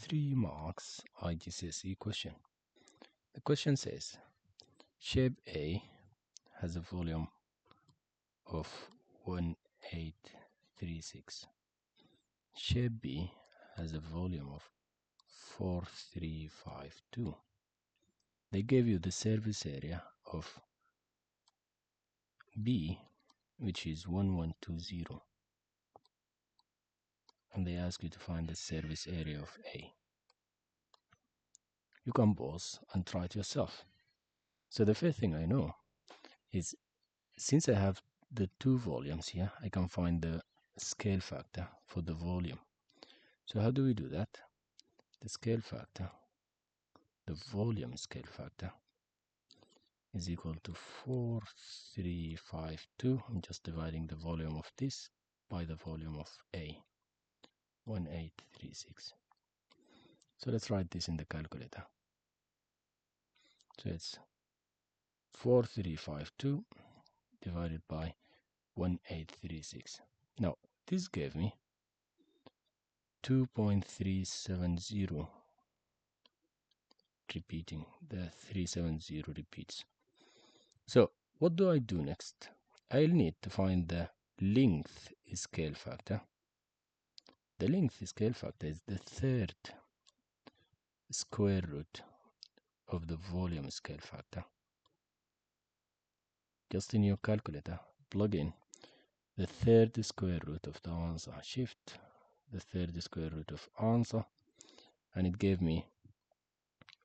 3 marks IGCSE question. The question says, shape A has a volume of 1836. Shape B has a volume of 4352. They gave you the surface area of B, which is 1120, and they ask you to find the surface area of A. You can pause and try it yourself. So the first thing I know is, since I have the two volumes here, I can find the scale factor for the volume. So how do we do that? The scale factor, the volume scale factor, is equal to 4352. I'm just dividing the volume of this by the volume of A, 1836. So let's write this in the calculator. So it's 4352 divided by 1836. Now this gave me 2.370, repeating, the 370 repeats. So what do I do next? I'll need to find the length scale factor. The length scale factor is the third square root of the volume scale factor. Just in your calculator, plug in the third square root of the answer, shift the third square root of answer, and it gave me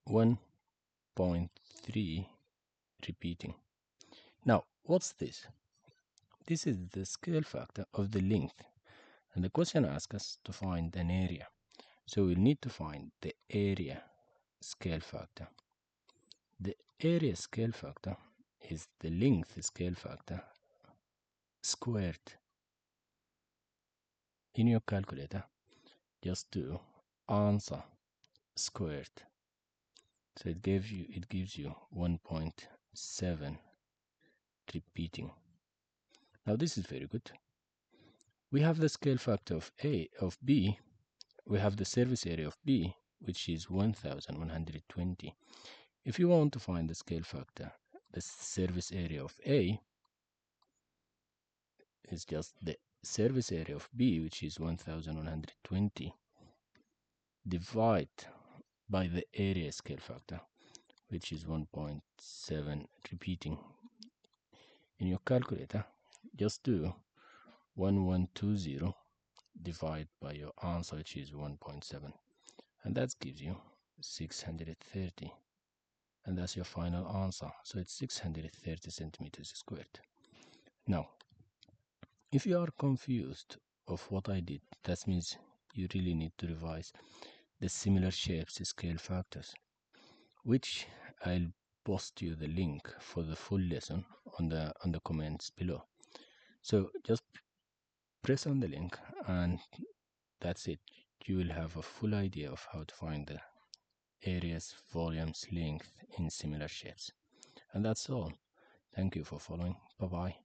1.3 repeating. Now what's this? This is the scale factor of the length, and the question asks us to find an area, so we'll need to find the area scale factor. The area scale factor is the length scale factor squared. In your calculator, just do answer squared. So it gives you 1.7 repeating. Now this is very good. We have the scale factor of B. We have the surface area of B, which is 1120. If you want to find the scale factor, the surface area of A is just the surface area of B, which is 1120, divide by the area scale factor, which is 1.7 repeating. In your calculator, just do 1120 divide by your answer, which is 1.7, and that gives you 630, and that's your final answer. So it's 630 centimeters squared. Now if you are confused of what I did, that means you really need to revise the similar shapes scale factors, which I'll post you the link for the full lesson on the comments below. So just press on the link, and that's it. You will have a full idea of how to find the areas, volumes, length in similar shapes. And that's all. Thank you for following. Bye bye.